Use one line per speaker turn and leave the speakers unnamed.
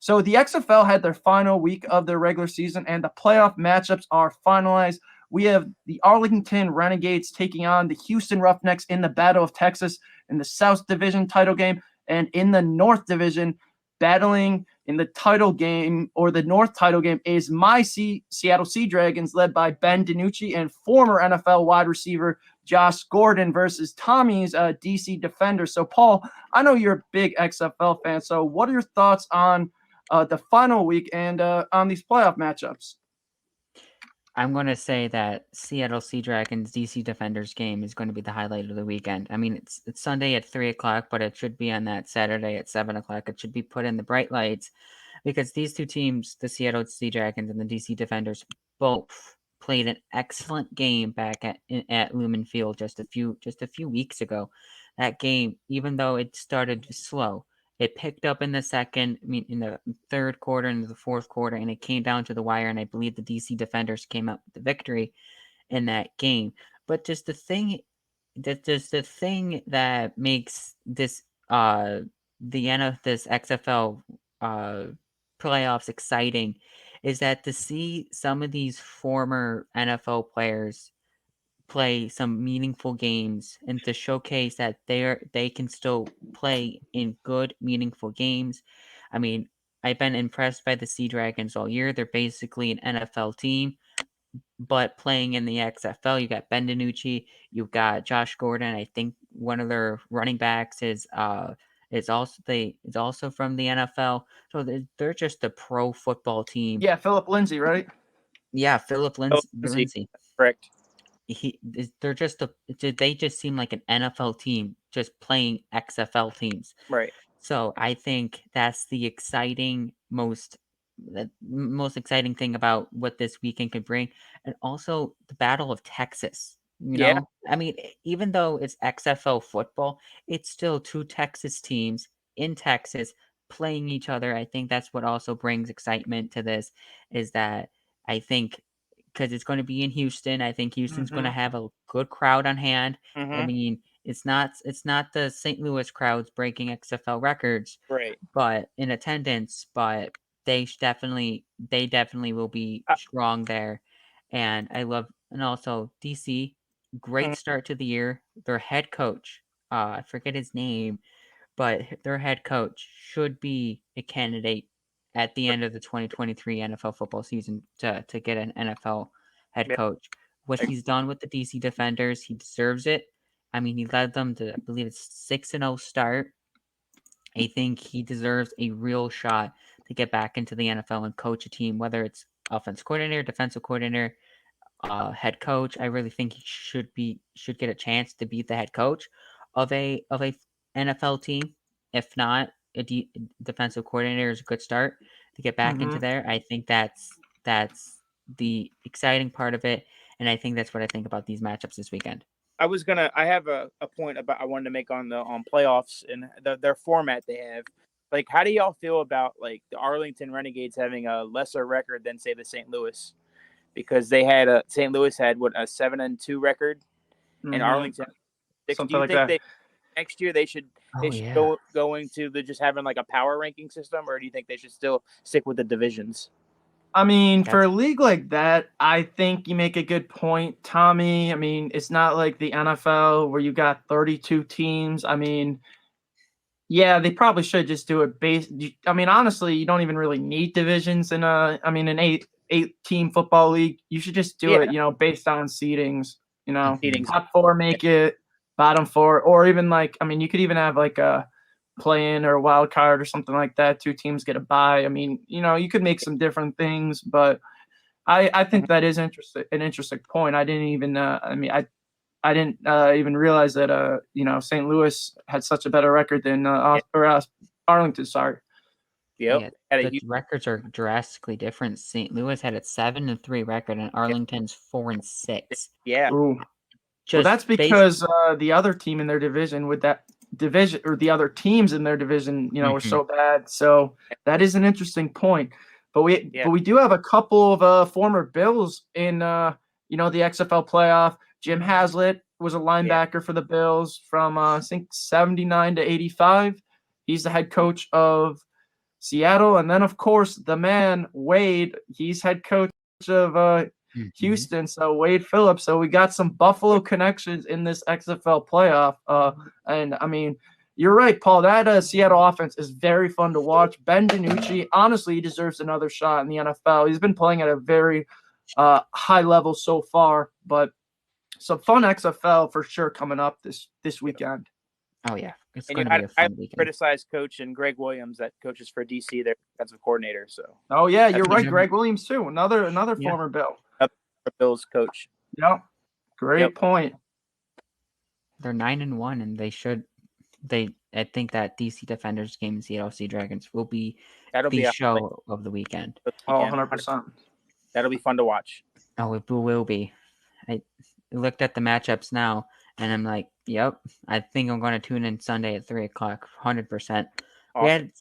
So the XFL had their final week of their regular season, and the playoff matchups are finalized. We have the Arlington Renegades taking on the Houston Roughnecks in the Battle of Texas in the South Division title game, and in the North Division, battling in the title game or the North title game is my Seattle Sea Dragons, led by Ben DiNucci and former NFL wide receiver Josh Gordon versus Tommy's DC Defenders. So, Paul, I know you're a big XFL fan. So, what are your thoughts on the final week and on these playoff matchups?
I'm going to say that Seattle Sea Dragons DC Defenders game is going to be the highlight of the weekend. I mean, it's Sunday at 3:00, but it should be on that Saturday at 7:00. It should be put in the bright lights because these two teams, the Seattle Sea Dragons and the DC Defenders, both played an excellent game back at Lumen Field just a few weeks ago. That game, even though it started slow, it picked up in the in the third quarter and the fourth quarter, and it came down to the wire. And I believe the DC Defenders came out with the victory in that game. But just the thing that makes this this XFL playoffs exciting is that to see some of these former NFL players play some meaningful games and to showcase that they can still play in good, meaningful games. I mean, I've been impressed by the Sea Dragons all year. They're basically an NFL team, but playing in the XFL. You got Ben DiNucci, you've got Josh Gordon. I think one of their running backs is also from the NFL. So they're just a pro football team.
Yeah, Philip Lindsay, right?
Yeah, Philip Lindsay.
Correct.
They just seem like an NFL team just playing XFL teams.
Right.
So I think that's the most exciting thing about what this weekend could bring, and also the Battle of Texas.
Yeah.
I mean, even though it's XFL football, it's still two Texas teams in Texas playing each other. I think that's what also brings excitement to this. Is that I think because it's going to be in Houston. I think Houston's going to have a good crowd on hand. I
Mm-hmm.
mean, it's not the St. Louis crowds breaking XFL records,
Right.
but in attendance, but they definitely will be strong there. And also DC, great start to the year. Their head coach, I forget his name, but their head coach should be a candidate at the end of the 2023 NFL football season to get an NFL head
Yeah.
coach. What he's done with the DC Defenders, he deserves it. I mean, he led them to, I believe it's 6-0 start. I think he deserves a real shot to get back into the NFL and coach a team, whether it's offensive coordinator, defensive coordinator, head coach. I really think he should get a chance to be the head coach of a NFL team. If not, defensive coordinator is a good start to get back into there. I think that's the exciting part of it, and I think that's what I think about these matchups this weekend.
I have a point I wanted to make on playoffs and their format they have. Like, how do y'all feel about like the Arlington Renegades having a lesser record than say the St. Louis? Because St. Louis had what, a 7-2 record, and Arlington 6.
Something
Do you
like
think
that.
next year they should go into the just having like a power ranking system, or do you think they should still stick with the divisions?
I mean, for a league like that, I think you make a good point, Tommy. I mean, it's not like the NFL where you got 32 teams. I mean, yeah, they probably should just do it based. I mean, honestly, you don't even really need divisions in an eight team football league. You should just do it, based on seedings.
Seedings.
Top four make it, bottom four, or even like, I mean, you could even have like a play-in or a wild card or something like that. Two teams get a bye. I mean, you could make some different things, but I think that is an interesting point. I didn't even I didn't even realize that St. Louis had such a better record than Arlington. Sorry.
Yep.
Yeah, the records are drastically different. St. Louis had a 7-3 record, and Arlington's 4-6.
Yeah.
Ooh. Well, that's because the other team in their division or the other teams in their division, were so bad. So that is an interesting point. But we do have a couple of former Bills in the XFL playoff. Jim Haslett was a linebacker for the Bills from I think 79 to 85. He's the head coach of Seattle. And then, of course, the man, Wade, he's head coach of Houston, so Wade Phillips. So we got some Buffalo connections in this XFL playoff. And I mean, you're right, Paul. That Seattle offense is very fun to watch. Ben DiNucci, honestly, he deserves another shot in the NFL. He's been playing at a very high level so far, but some fun XFL for sure coming up this weekend.
Oh yeah, it's
And
going
you
to be
had
a fun weekend.
criticized coach and Greg Williams that coaches for DC, their defensive coordinator. So.
Oh yeah, you're right,
never-
Greg Williams too. Another
Yeah.
former Bill.
Bills coach.
Yep. Great point.
They're 9-1, and they should. I think that DC Defenders game and Seattle Sea Dragons will be the show of the weekend.
Oh, 100%.
That'll be fun to watch.
Oh, it will be. I looked at the matchups now, and I'm like, yep, I think I'm going to tune in Sunday at 3 o'clock, 100%.
Awesome.